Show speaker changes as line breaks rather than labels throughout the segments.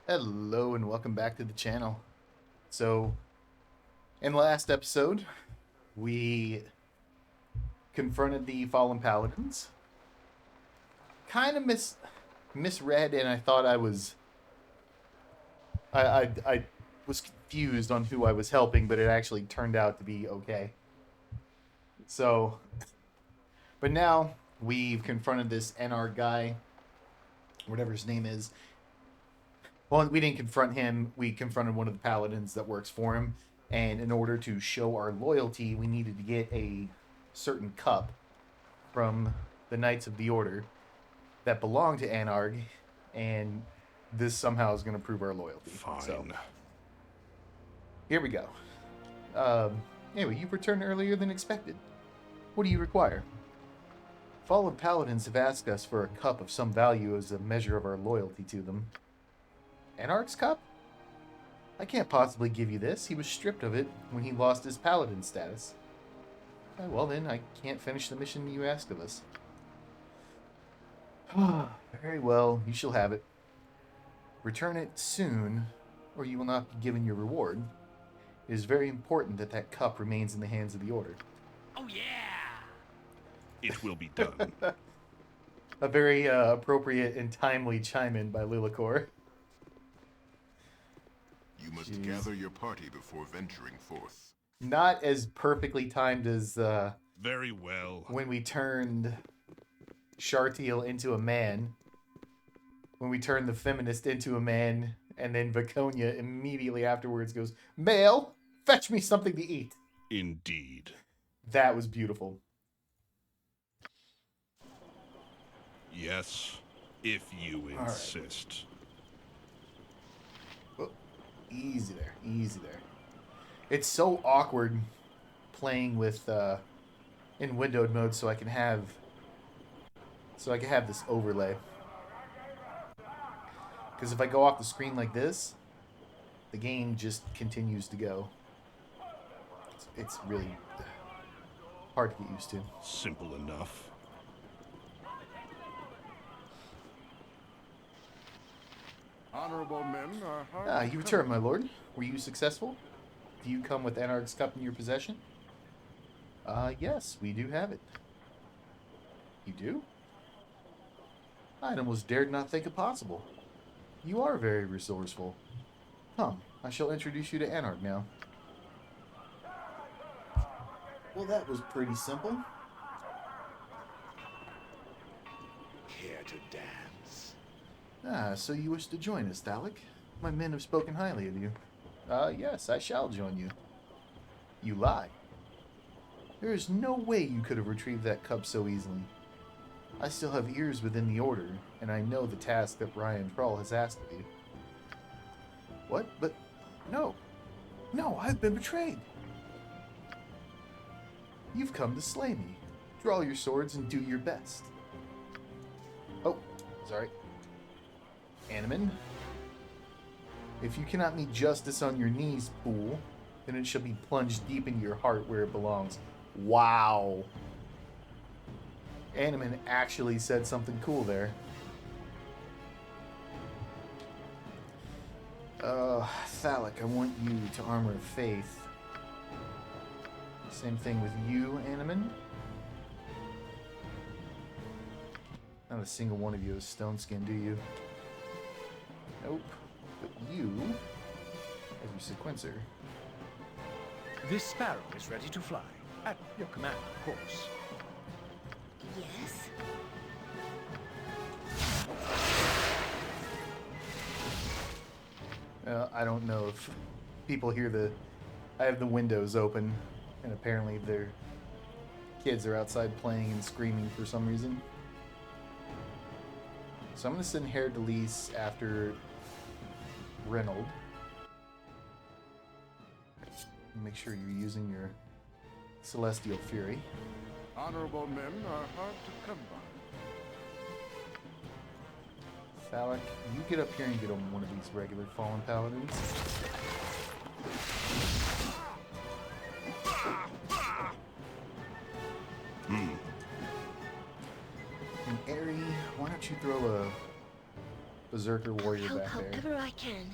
Hello and welcome back to the channel. So, in the last episode, we confronted the fallen paladins. Kind of misread, and I thought I was confused on who I was helping, but it actually turned out to be okay. So, but now we've confronted this NR guy, whatever his name is. Well, we didn't confront him. We confronted one of the paladins that works for him. And in order to show our loyalty, we needed to get a certain cup from the Knights of the Order that belong to Anarg. And this somehow is going to prove our loyalty.
Fine.
So, here we go. Anyway, you returned earlier than expected. What do you require? Fallen paladins have asked us for a cup of some value as a measure of our loyalty to them. Anarch's cup? I can't possibly give you this. He was stripped of it when he lost his paladin status. Well then, I can't finish the mission you asked of us. Very well, you shall have it. Return it soon, or you will not be given your reward. It is very important that that cup remains in the hands of the Order.
Oh yeah!
It will be done.
A very appropriate and timely chime-in by Lilikor.
You must gather your party before venturing forth.
Not as perfectly timed as
Very well.
when we turned Shartiel into a man, when we turned the feminist into a man, and then Viconia immediately afterwards goes, "Male, fetch me something to eat."
Indeed.
That was beautiful.
Yes, if you
right.
insist.
Oh, easy there, easy there. It's so awkward playing with in windowed mode, so I can have this overlay. Because if I go off the screen like this, the game just continues to go. It's really hard to get used to.
Simple enough.
Honorable men are hard.
You returned, my lord. Were you successful? Do you come with Anarch's cup in your possession? Yes, we do have it. You do? I almost dared not think it possible. You are very resourceful. Come, I shall introduce you to Anarch now. Well, that was pretty simple.
Care to dance?
So you wish to join us, Thalic? My men have spoken highly of you. Yes, I shall join you. You lie. There is no way you could have retrieved that cup so easily. I still have ears within the Order, and I know the task that Brian Troll has asked of you. What? But no. No, I've been betrayed. You've come to slay me. Draw your swords and do your best. Oh, sorry. Animan? If you cannot meet justice on your knees, fool, then it shall be plunged deep into your heart where it belongs. Wow. Animan actually said something cool there. Thalic, I want you to Armor of Faith. Same thing with you, Animan. Not a single one of you is stone skin, do you? Nope. But you have your sequencer.
This sparrow is ready to fly. At your command, of course.
Yes?
I don't know if people hear I have the windows open, and apparently their kids are outside playing and screaming for some reason. So I'm going to send Hair Delise after Reynold. Make sure you're using your Celestial Fury.
Honorable men are hard to come by.
Thalic, you get up here and get on one of these regular Fallen Paladins. And Aerie, why don't you throw a Berserker
I'll
warrior
help
back there.
however I can.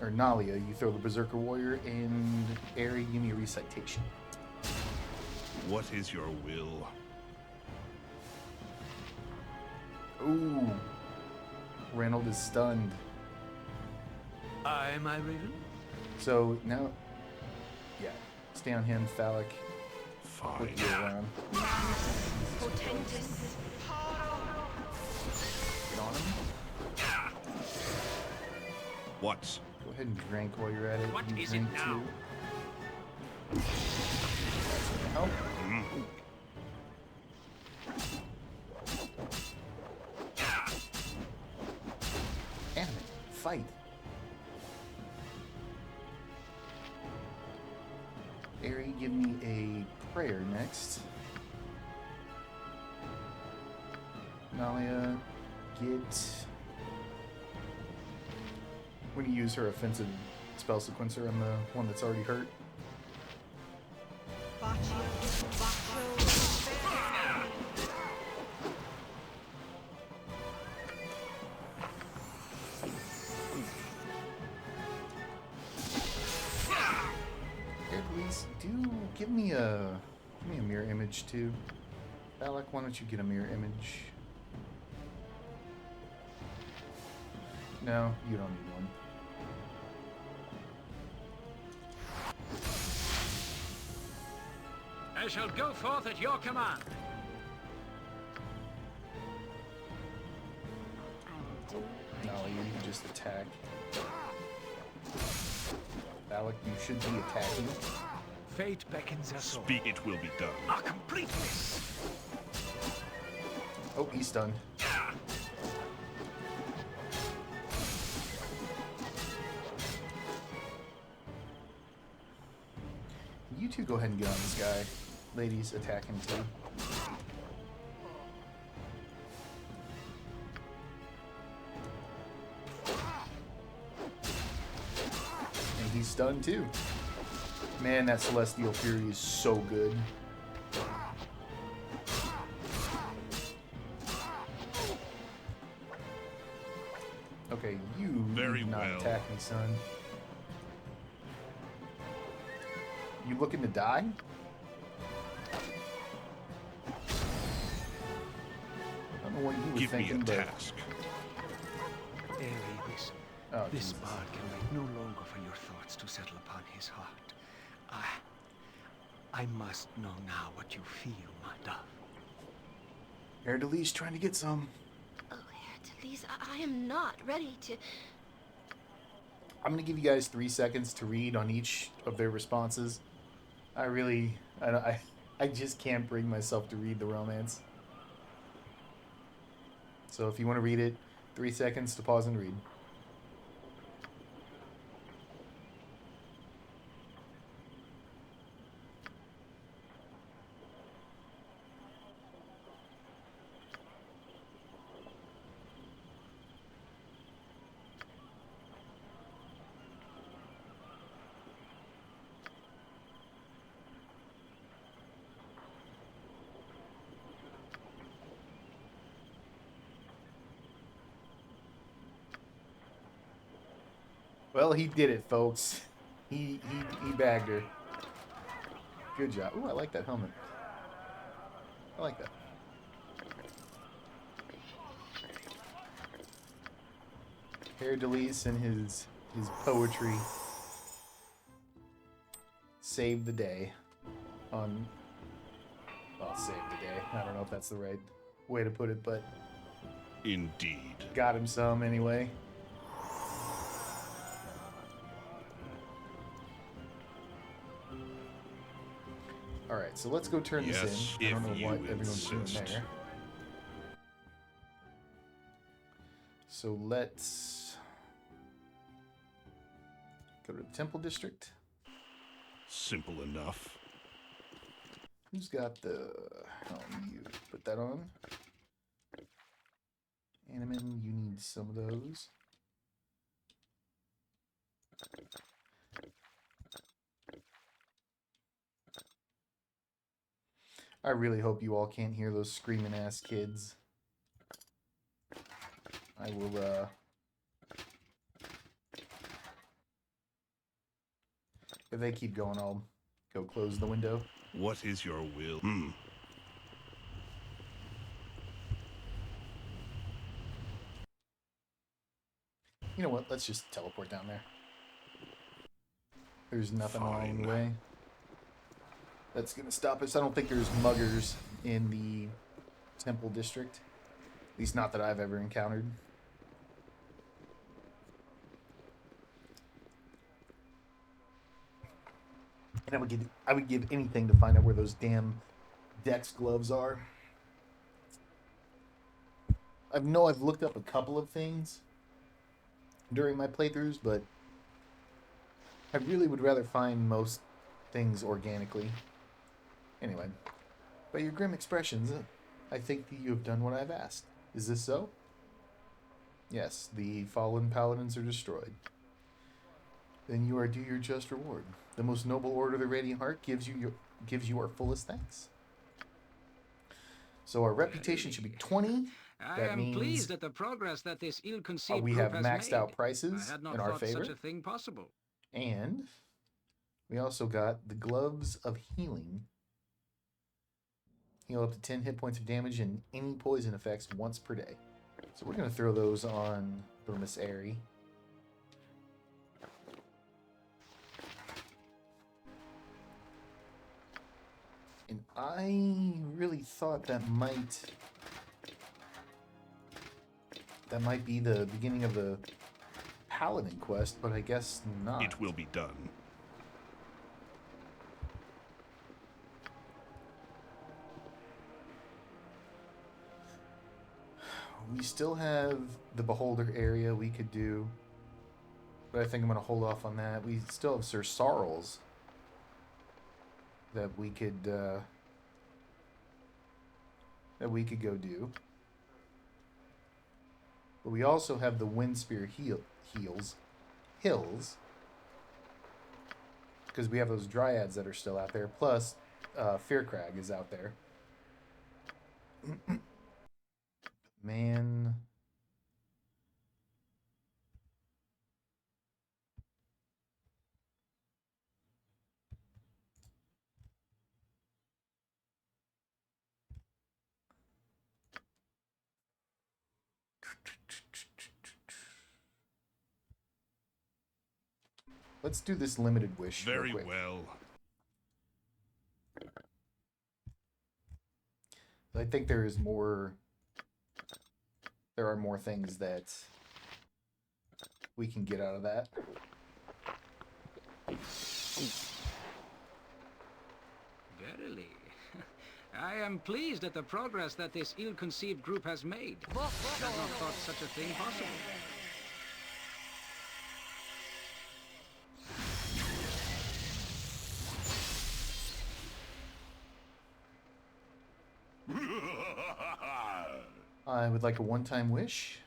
Or Nalia, you throw the Berserker warrior, and Ari, give me a recitation.
What is your will?
Ooh. Reynold is stunned.
Aye, my Raven.
So now, yeah, stay on him, Phallic.
Fine.
Put you around.
Potentis.
Get on him.
What?
Go ahead and drink while you're at it.
What
You
is it
drink
now?
too. That's gonna help. Damn it. Fight. Ari, give me a prayer next. Nalia, get... We're going to use her offensive spell sequencer on the one that's already hurt. Here, please, give me a mirror image too. Alec, why don't you get a mirror image? No, you don't need one.
I shall go forth at your command.
I will do.
No, you can just attack. Alec, you should be attacking.
Fate beckons us all.
Speak, it will be done.
A completeness.
Oh, he's stunned. You two go ahead and get on this guy. Ladies, attack him too. And he's stunned too. Man, that Celestial Fury is so good. Okay, you
Very
need not
well.
attack me, son. You looking to die? I don't know what you were
Give me a
thinking, but
task.
Airy, this
oh,
This
Jesus.
bard can wait no longer for your thoughts to settle upon his heart. I must know now what you feel, my dove.
Erdelise trying to get some.
Oh, Hercules, I am not ready to.
I'm gonna give you guys 3 seconds to read on each of their responses. I just can't bring myself to read the romance. So if you want to read it, 3 seconds to pause and read. Well, he did it, folks. He bagged her. Good job. Ooh, I like that helmet. I like that. Hair Delise and his poetry saved the day on... Well, saved the day. I don't know if that's the right way to put it, but
Indeed.
got him some anyway. Alright, so let's go turn
Yes,
this in. I don't
if
know what
you
everyone's doing
insist.
there. So let's go to the Temple District.
Simple enough.
Who's got the... Oh, you put that on. Animan, you need some of those. I really hope you all can't hear those screaming ass kids. I will, if they keep going, I'll go close the window.
What is your will?
You know what? Let's just teleport down there. There's nothing along
Fine.
the way that's gonna stop us. I don't think there's muggers in the temple district. At least not that I've ever encountered. And I would give anything to find out where those damn Dex gloves are. I know I've looked up a couple of things during my playthroughs, but I really would rather find most things organically. Anyway, by your grim expressions, I think that you have done what I've asked. Is this so? Yes, the fallen paladins are destroyed. Then you are due your just reward. The most noble order of the Radiant Heart gives you our fullest thanks. So our reputation should be 20.
I
That
am
means
pleased at the progress that this ill-conceived
we
group
have
has
maxed
made.
out prices
I had not
in our
thought
favor.
such a thing possible.
And we also got the Gloves of Healing. Heal up to 10 hit points of damage and any poison effects once per day. So we're going to throw those on Miss Airy. And I really thought that might be the beginning of the Paladin quest, but I guess not.
It will be done.
We still have the Beholder area we could do, but I think I'm going to hold off on that. We still have Sir Sarles that we could go do. But we also have the Windspear hills, because we have those Dryads that are still out there. Plus, Fearcrag is out there. Man. Let's do this limited wish real
Very
quick.
well.
I think there is more. There are more things that we can get out of that.
Verily. I am pleased at the progress that this ill-conceived group has made. I had not thought such a thing possible.
I would like a one-time wish.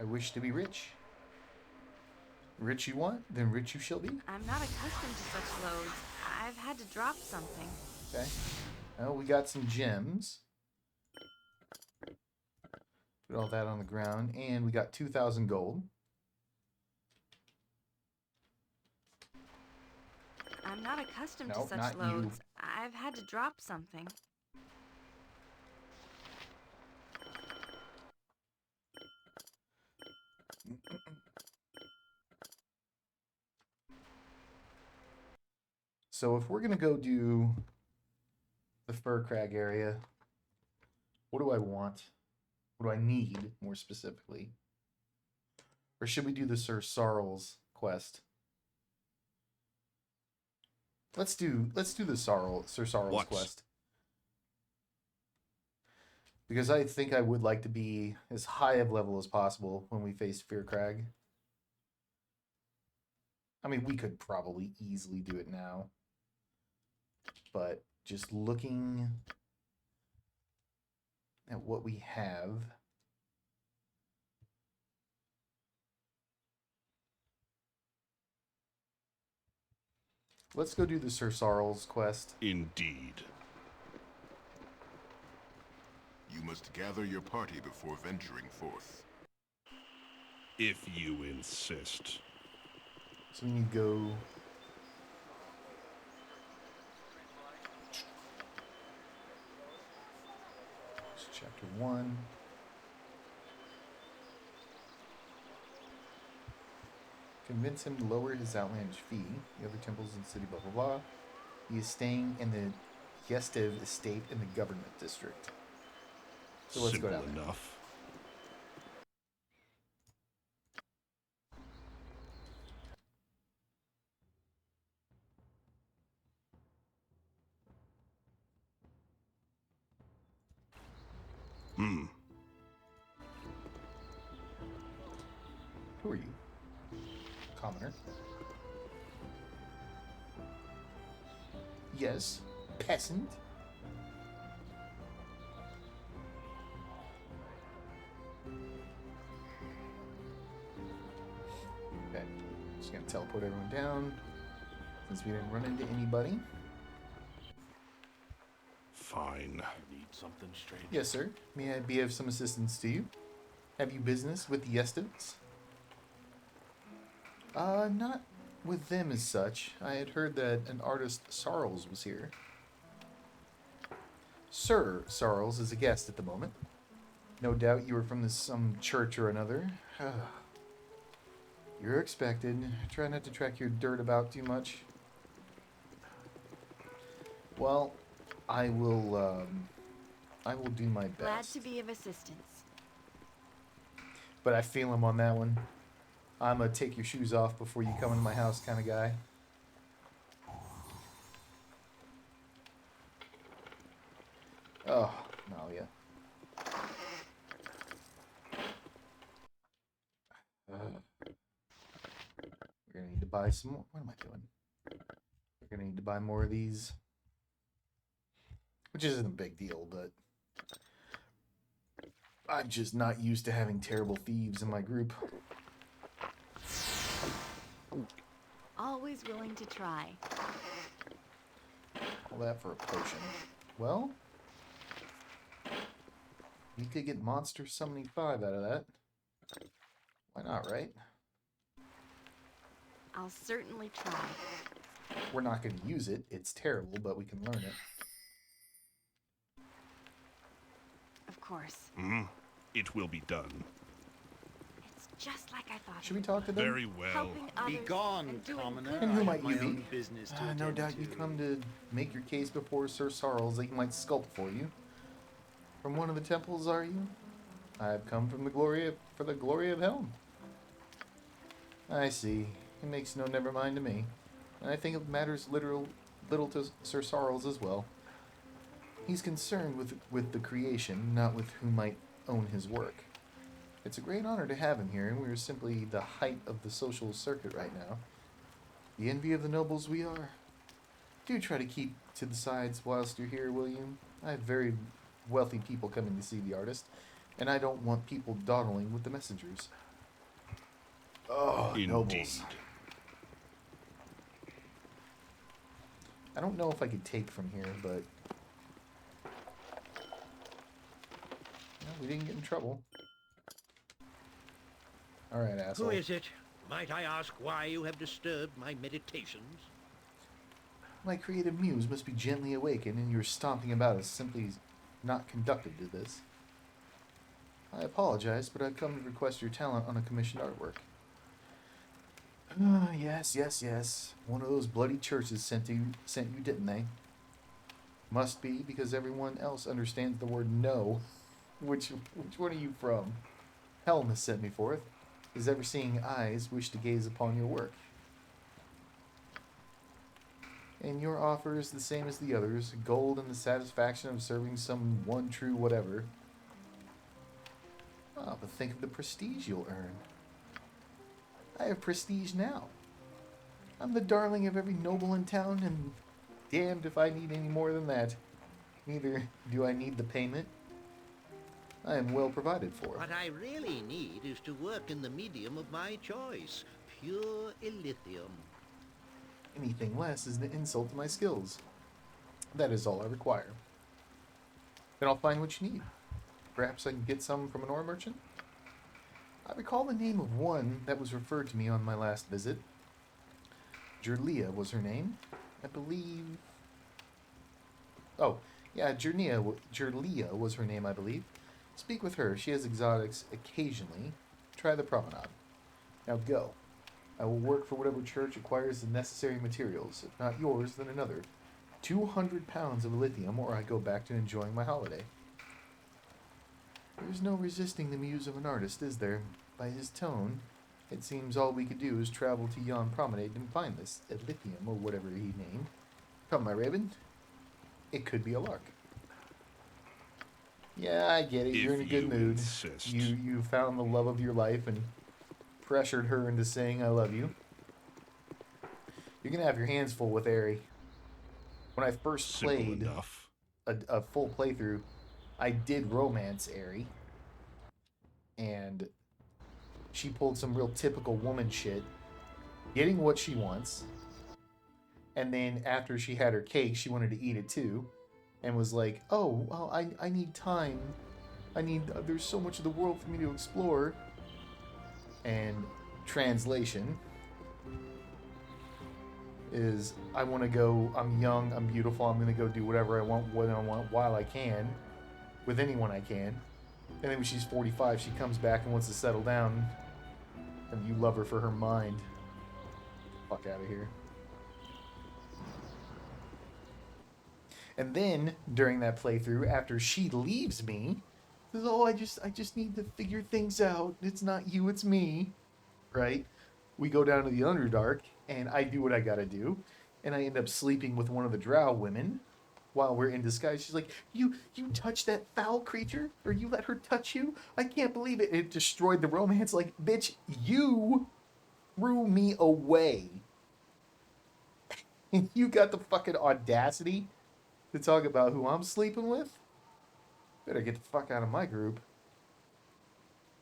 I wish to be rich. Rich you want, then rich you shall be.
I'm not accustomed to such loads. I've had to drop something.
Okay. Well, we got some gems. Put all that on the ground. And we got 2,000 gold.
I'm not accustomed
No,
to such
not you.
loads. I've had to drop something.
So if we're going to go do the Fur Crag area, what do I want? What do I need, more specifically? Or should we do the Sir Sarles quest? Let's do the Sir Sarles
What?
quest. Because I think I would like to be as high of level as possible when we face Fearcrag. I mean, we could probably easily do it now. But just looking at what we have. Let's go do the Sir Sarles quest.
Indeed.
You must gather your party before venturing forth.
If you insist.
So we need to go... Chapter 1. Convince him to lower his outlandish fee. The other temples in the city, blah, blah, blah. He is staying in the Yestev estate in the government district. So let's
Simple
go down there.
enough.
Who are you? Commoner. Yes. Peasant. Okay. Just gonna teleport everyone down. Since we didn't run into anybody.
Fine.
Need something strange.
Yes, sir. May I be of some assistance to you? Have you business with the Yestevs? Not with them as such. I had heard that an artist, Sarles, was here. Sir Sarles is a guest at the moment. No doubt you were from some church or another. You're expected. Try not to track your dirt about too much. I will do my best.
Glad to be of assistance.
But I feel him on that one. I'm a take your shoes off before you come into my house kind of guy. Oh, Malia. We're gonna need to buy some more. What am I doing? We're gonna need to buy more of these. Which isn't a big deal, but I'm just not used to having terrible thieves in my group.
Always willing to try.
All that for a potion. Well, we could get Monster Summoning 5 out of that. Why not, right?
I'll certainly try.
We're not going to use it. It's terrible, but we can learn it.
Of course.
It will be done.
It's just like I thought.
Should we talk to them?
Very well.
Helping others
Be gone,
and doing
commoner.
good.
And who
I
might
have my
you be?
own business to
No
attend
doubt you
to.
come to make your case before Sir Sarles that he might sculpt for you. From one of the temples, are you? I've come from the glory of Helm. I see. It makes no never mind to me. And I think it matters little to Sir Sarles as well. He's concerned with the creation, not with who might own his work. It's a great honor to have him here, and we are simply the height of the social circuit right now. The envy of the nobles we are. Do try to keep to the sides whilst you're here, will you? I have very wealthy people coming to see the artist, and I don't want people dawdling with the messengers. Oh,
Indeed.
nobles. I don't know if I could take from here, but... well, we didn't get in trouble. Alright, asshole.
Who is it? Might I ask why you have disturbed my meditations?
My creative muse must be gently awakened, and your stomping about is simply not conductive to this. I apologize, but I've come to request your talent on a commissioned artwork. Yes. One of those bloody churches sent you, didn't they? Must be, because everyone else understands the word no. Which one are you from? Helm has sent me forth. His ever-seeing eyes wish to gaze upon your work. And your offer is the same as the others, gold and the satisfaction of serving some one true whatever. Ah, but think of the prestige you'll earn. I have prestige now. I'm the darling of every noble in town, and damned if I need any more than that. Neither do I need the payment. I am well provided for.
What I really need is to work in the medium of my choice, pure Illithium.
Anything less is an insult to my skills. That is all I require. Then I'll find what you need. Perhaps I can get some from an ore merchant? I recall the name of one that was referred to me on my last visit. Jerlia was her name, I believe. Oh, yeah, Jerlia was her name, I believe. Speak with her. She has exotics occasionally. Try the promenade. Now go. I will work for whatever church acquires the necessary materials. If not yours, then another. 200 pounds of lithium, or I go back to enjoying my holiday. There's no resisting the muse of an artist, is there? By his tone, it seems all we could do is travel to yon promenade and find this Illithium, or whatever he named. Come, my raven. It could be a lark. Yeah, I get it. You're in a good mood.
Insist.
You found the love of your life and pressured her into saying I love you. You're gonna have your hands full with Aerie. When I first
Simple
played
enough.
a full playthrough, I did romance Aerie, and she pulled some real typical woman shit, getting what she wants, and then after she had her cake, she wanted to eat it too, and was like, "Oh, well, I need time. There's so much of the world for me to explore." And translation is, I want to go, I'm young, I'm beautiful, I'm going to go do whatever I want, when I want, while I can, with anyone I can. And then when she's 45, she comes back and wants to settle down, and you love her for her mind. Fuck out of here. And then, during that playthrough, after she leaves me, says, "Oh, I just need to figure things out. It's not you, it's me." Right? We go down to the Underdark, and I do what I gotta do, and I end up sleeping with one of the drow women while we're in disguise. She's like, you touched that foul creature? Or you let her touch you? I can't believe it. It destroyed the romance. Like, bitch, you threw me away. And you got the fucking audacity to talk about who I'm sleeping with? Better get the fuck out of my group.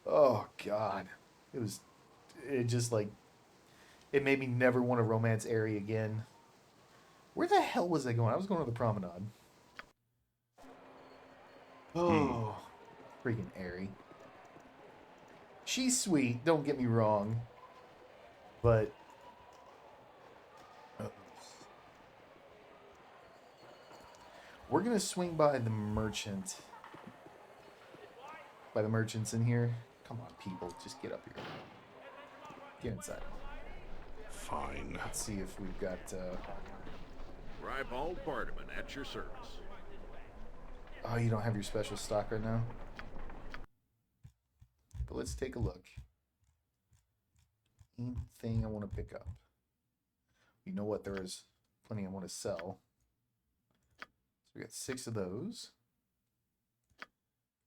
Oh, God. It just like, it made me never want to romance Aerie again. Where the hell was I going? I was going to the promenade. Oh, freaking Aerie. She's sweet, don't get me wrong. But we're going to swing by the merchant. By the merchants in here. Come on, people, just get up here. Get inside.
Fine.
Let's see if we've got...
Ribald Bardaman at your service.
Oh, you don't have your special stock right now? But let's take a look. Anything I want to pick up. You know what? There is plenty I want to sell. So we got 6 of those.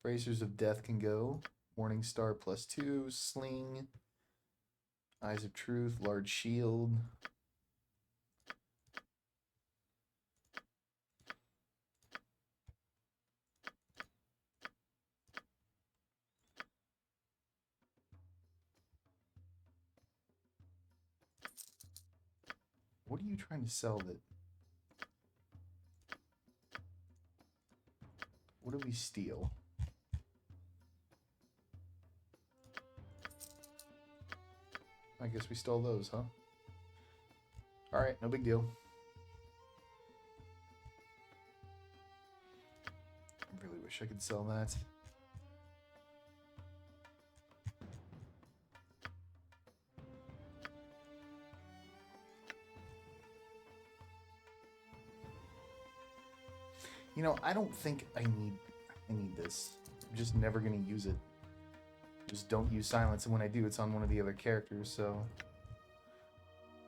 Bracers of Death can go. Morning Star +2. Sling. Eyes of Truth. Large Shield. What are you trying to sell that... What do we steal? I guess we stole those, huh? Alright, no big deal. I really wish I could sell that. You know, I don't think I need this. I'm just never gonna use it. Just don't use silence, and when I do, it's on one of the other characters, so...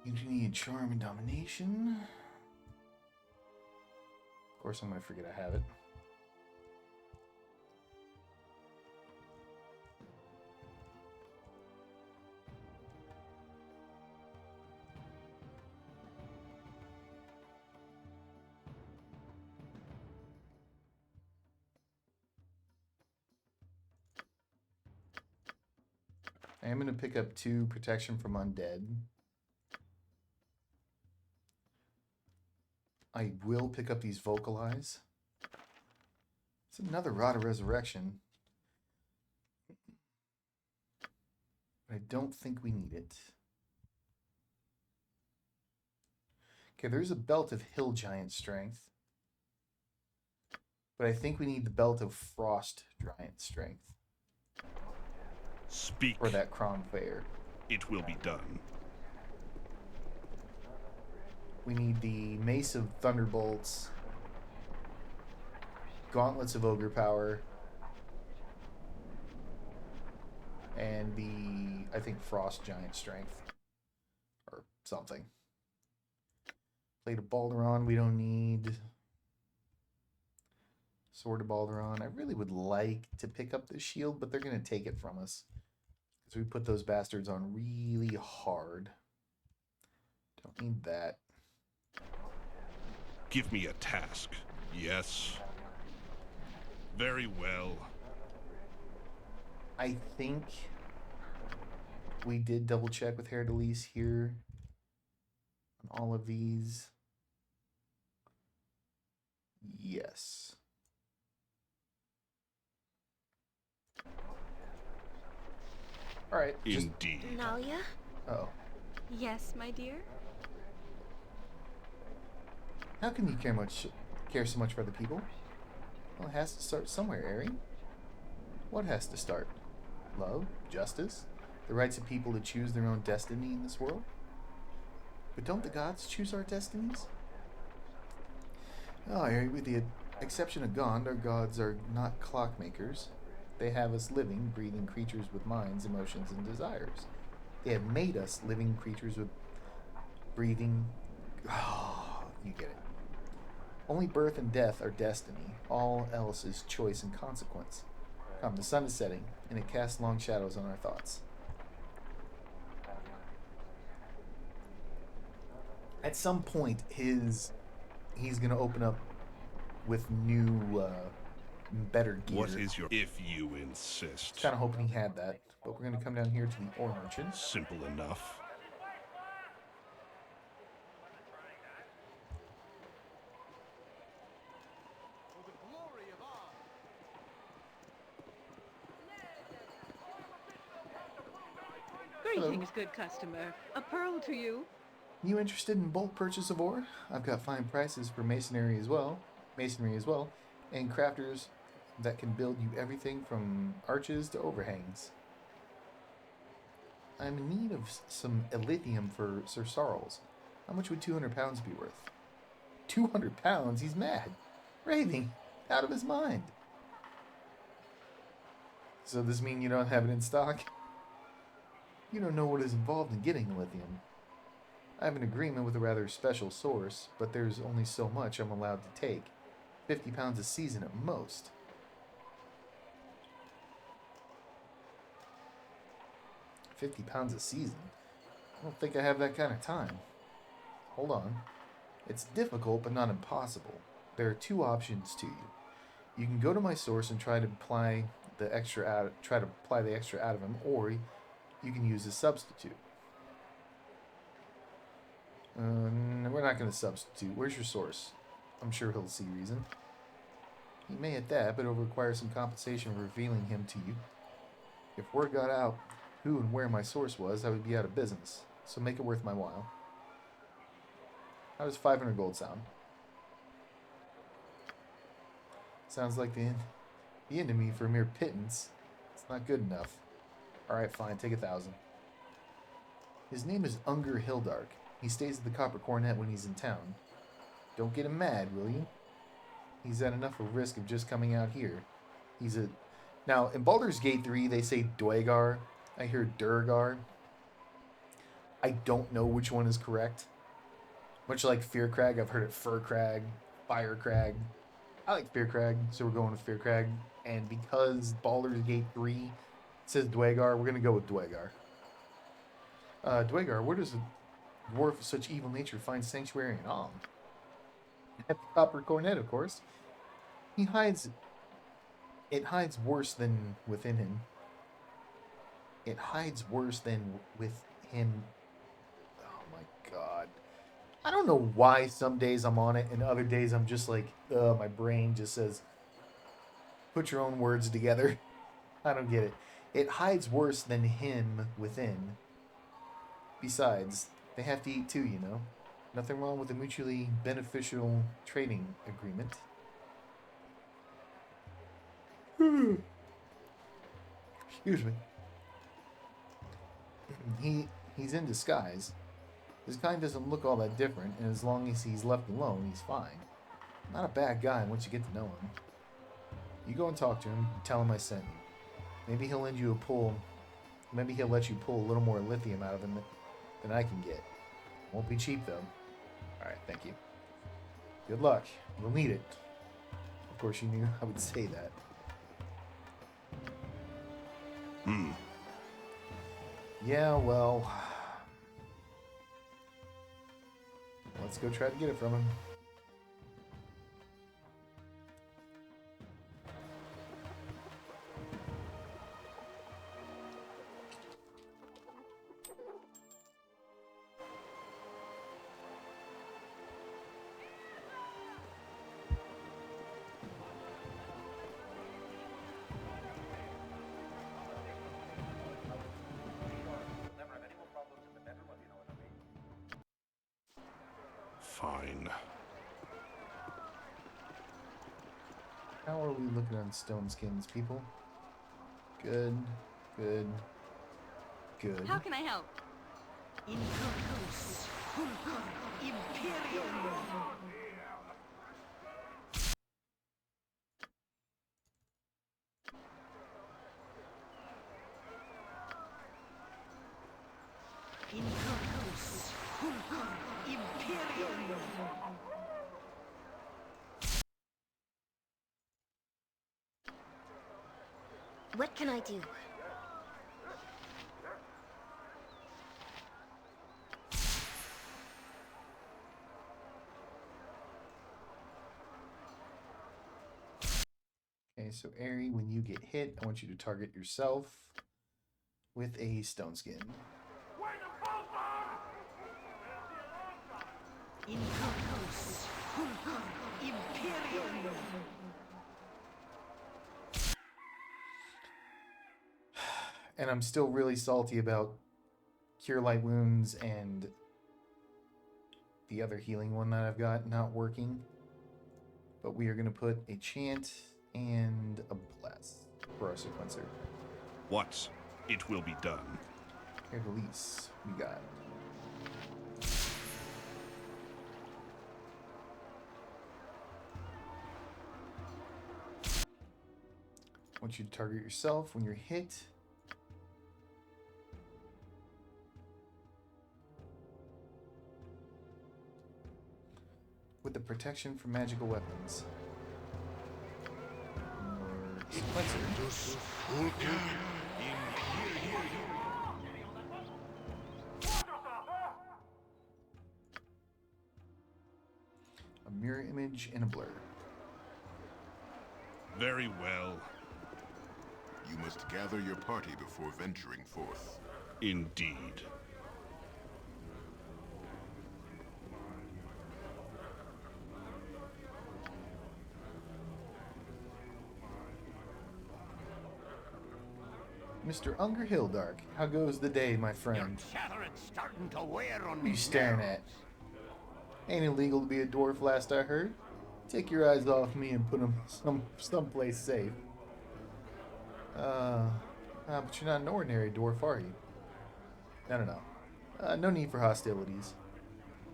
You need charm and domination. Of course I'm gonna forget I have it. I am going to pick up 2 protection from undead. I will pick up these Vocalize. It's another Rod of Resurrection. But I don't think we need it. Okay, there's a belt of Hill Giant Strength. But I think we need the belt of Frost Giant Strength.
Speak.
For that Crom Fair.
It will be done.
We need the Mace of Thunderbolts. Gauntlets of Ogre Power. And the, I think, Frost Giant Strength. Or something. Plate of Balderon we don't need. Sword of Balderon. I really would like to pick up the shield, but they're going to take it from us. Because we put those bastards on really hard. Don't need that.
Give me a task. Yes. Very well.
I think we did double check with Herr Delise here on all of these. Yes. All right.
Indeed.
Nalia?
Oh.
Yes, my dear?
How can you care so much for other people? Well, it has to start somewhere, Eri. What has to start? Love? Justice? The rights of people to choose their own destiny in this world? But don't the gods choose our destinies? Oh, Eri, with the exception of Gond, our gods are not clockmakers. They have us living, breathing creatures with minds, emotions, and desires. They have made us living creatures with breathing... Oh, you get it. Only birth and death are destiny. All else is choice and consequence. Come, the sun is setting, and it casts long shadows on our thoughts. At some point, he's going to open up with new, better gear.
What is your... If you insist.
Kind of hoping he had that, but we're going to come down here to the ore merchant.
Simple enough.
Greetings, good customer. A pearl to you.
You interested in bulk purchase of ore? I've got fine prices for masonry as well, and crafters that can build you everything from arches to overhangs. I'm in need of some Illithium for Sir Sarles. How much would 200 pounds be worth? 200 pounds? He's mad. Raving. Out of his mind. So does this mean you don't have it in stock? You don't know what is involved in getting Illithium. I have an agreement with a rather special source, but there's only so much I'm allowed to take. 50 pounds a season at most. £50 a season? I don't think I have that kind of time. Hold on. It's difficult, but not impossible. There are two options to you. You can go to my source and try to apply the extra out of him, or you can use a substitute. We're not going to substitute. Where's your source? I'm sure he'll see reason. He may at that, but it'll require some compensation revealing him to you. If word got out who and where my source was, I would be out of business. So make it worth my while. How does 500 gold sound? Sounds like the end of me for a mere pittance. It's not good enough. Alright, fine, take 1,000. His name is Unger Hildark. He stays at the Copper Cornet when he's in town. Don't get him mad, will you? He's at enough of risk of just coming out here. Now, in Baldur's Gate 3, they say Dwagar. I hear Durgar. I don't know which one is correct. Much like Fearcrag, I've heard it Furcrag, Firecrag. I like Fearcrag, so we're going with Fearcrag. And because Baldur's Gate 3 says Dwagar, we're going to go with Dwagar. Dwagar, where does a dwarf of such evil nature find sanctuary in Om? At the Copper Cornet, of course. It hides worse than within him. It hides worse than with him. Oh my god. I don't know why some days I'm on it and other days I'm just like, my brain just says, put your own words together. I don't get it. It hides worse than him within. Besides, they have to eat too, you know. Nothing wrong with a mutually beneficial trading agreement. Excuse me. He's in disguise. His kind doesn't look all that different, and as long as he's left alone, he's fine. Not a bad guy once you get to know him. You go and talk to him, tell him I sent you. Maybe he'll lend you a pull. Maybe he'll let you pull a little more lithium out of him than I can get. Won't be cheap, though. Alright, thank you. Good luck. We'll need it. Of course, you knew I would say that. Yeah, well... let's go try to get it from him.
Fine.
How are we looking on stone skins, people? Good, good, good.
How can I help?
What can I do?
Okay, so Aerie, when you get hit, I want you to target yourself with a stone skin. And I'm still really salty about Cure Light Wounds and the other healing one that I've got not working. But we are going to put a chant and a bless for our sequencer.
What? It will be done.
Care release. We got I want you to target yourself when you're hit. With the protection from magical weapons. Or sequencer. A mirror image and a blur.
Very well.
You must gather your party before venturing forth.
Indeed.
Mr. Unger Hildark, how goes the day, my friend?
Chattering starting to wear on
What are
me.
you staring at? Ain't illegal to be a dwarf, last I heard. Take your eyes off me and put them someplace safe. But you're not an ordinary dwarf, are you? No. No need for hostilities.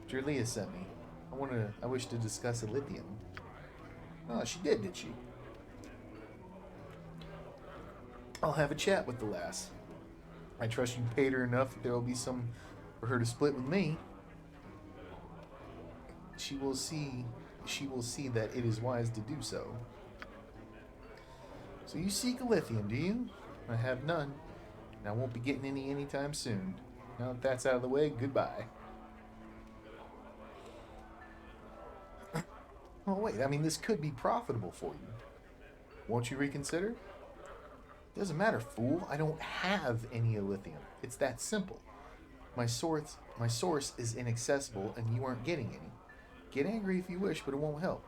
Jerlia sent me. I wish to discuss Illithium. Oh, she did she? I'll have a chat with the lass. I trust you paid her enough that there will be some for her to split with me. She will see that it is wise to do so. So you seek Illithium, do you? I have none, and I won't be getting any anytime soon. Now that that's out of the way, goodbye. Oh wait, I mean this could be profitable for you. Won't you reconsider? Doesn't matter, fool. I don't have any Illithium. It's that simple. My source is inaccessible, and you aren't getting any. Get angry if you wish, but it won't help.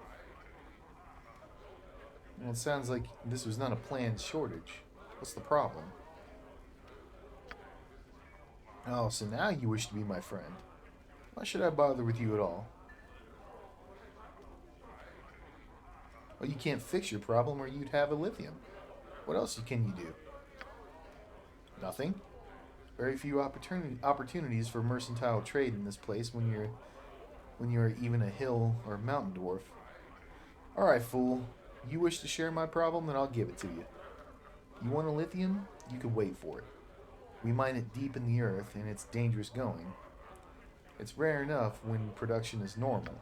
Well, it sounds like this was not a planned shortage. What's the problem? Oh, so now you wish to be my friend. Why should I bother with you at all? Well, you can't fix your problem or you'd have Illithium. What else can you do? Nothing. Very few opportunities for mercantile trade in this place when you're even a hill or mountain dwarf. Alright, fool. You wish to share my problem, then I'll give it to you. You want Illithium? You could wait for it. We mine it deep in the earth, and it's dangerous going. It's rare enough when production is normal.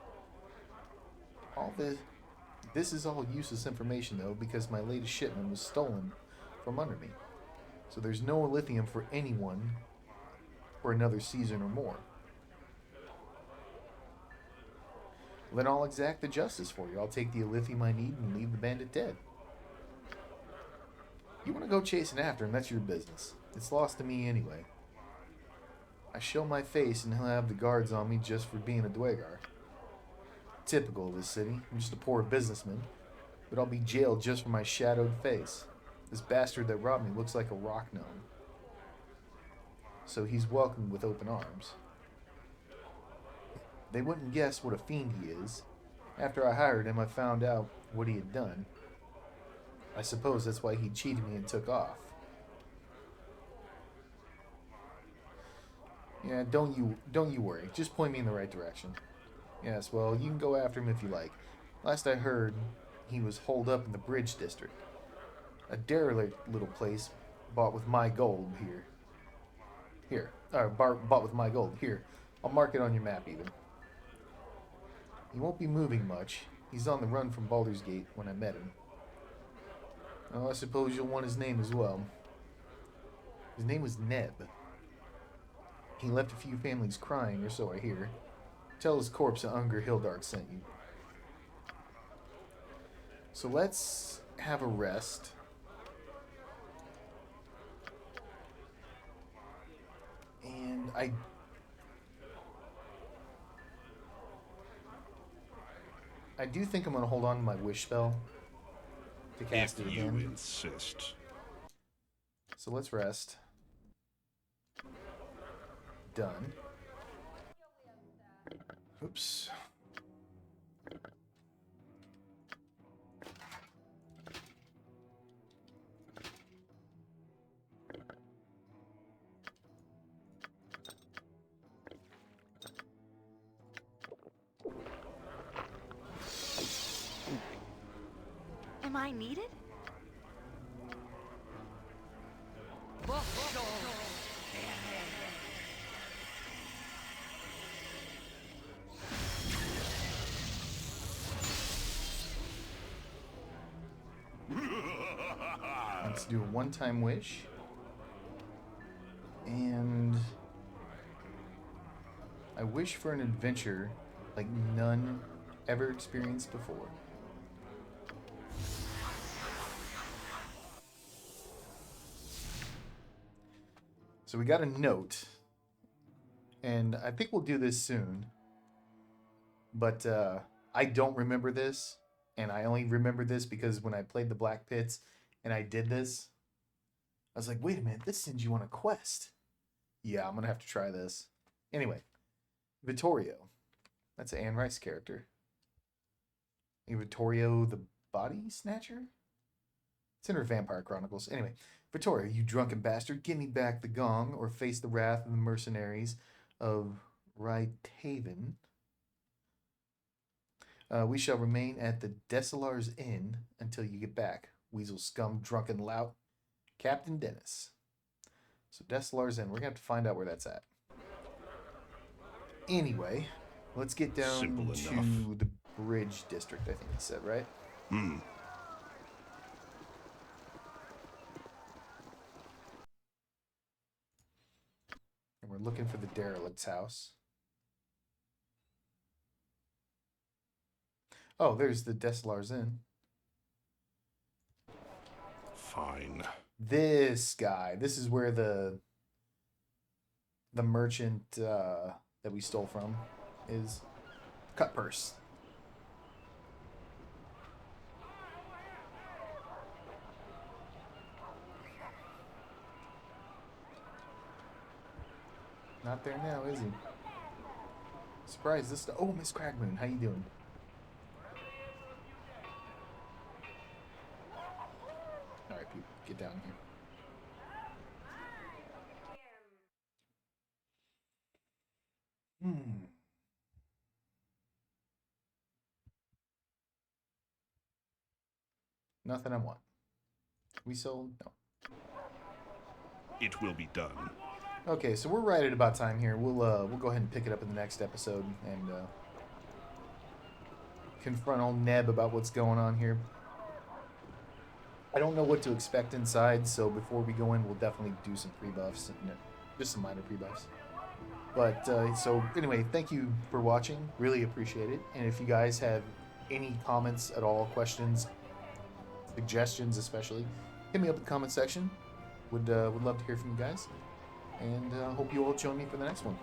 All this is all useless information, though, because my latest shipment was stolen from under me. So there's no Illithium for anyone for another season or more. Then I'll exact the justice for you. I'll take the Illithium I need and leave the bandit dead. You want to go chasing after him, that's your business. It's lost to me anyway. I show my face and he'll have the guards on me just for being a Dwegar. Typical of this city. I'm just a poor businessman, but I'll be jailed just for my shadowed face. This bastard that robbed me looks like a rock gnome. So he's welcomed with open arms. They wouldn't guess what a fiend he is. After I hired him, I found out what he had done. I suppose that's why he cheated me and took off. Yeah, don't you worry. Just point me in the right direction. Yes, well, you can go after him if you like. Last I heard, he was holed up in the Bridge District. A derelict little place bought with my gold here. Bought with my gold. Here, I'll mark it on your map even. He won't be moving much. He's on the run from Baldur's Gate when I met him. Oh, I suppose you'll want his name as well. His name was Neb. He left a few families crying, or so I hear. Tell his corpse that Unger Hildark sent you. So let's have a rest. And I do think I'm going to hold on to my wish spell to cast it
If you
again.
insist.
So let's rest. Done. Oops.
Am I needed?
Let's do a one-time wish. And I wish for an adventure like none ever experienced before. So we got a note, and I think we'll do this soon, but I don't remember this, and I only remember this because when I played the Black Pits and I did this, I was like, wait a minute, this sends you on a quest. Yeah, I'm going to have to try this. Anyway, Vittorio. That's an Anne Rice character. Vittorio the Body Snatcher? It's in her Vampire Chronicles. Anyway, Vittorio, you drunken bastard, give me back the gong or face the wrath of the mercenaries of Rytaven. We shall remain at the Desolar's Inn until you get back. Weasel scum, drunken lout. Captain Dennis. So Desolar's Inn. We're going to have to find out where that's at. Anyway, let's get down
Simple
to
enough.
the Bridge District, I think he said, right?
Hmm.
And we're looking for the derelict's house. Oh, there's the Desolar's Inn.
Fine.
This guy. This is where the the merchant that we stole from is cut purse. Not there now, is he? Surprise! This. Oh, Miss Cragmoon, how you doing? All right, people, get down here. Nothing I want. We sold? No.
It will be done.
Okay, so we're right at about time here. We'll go ahead and pick it up in the next episode and confront old Neb about what's going on here. I don't know what to expect inside, so before we go in, we'll definitely do some pre-buffs, just some minor pre-buffs. But so anyway, thank you for watching. Really appreciate it. And if you guys have any comments at all, questions, suggestions especially, hit me up in the comment section. Would love to hear from you guys. And hope you all join me for the next one.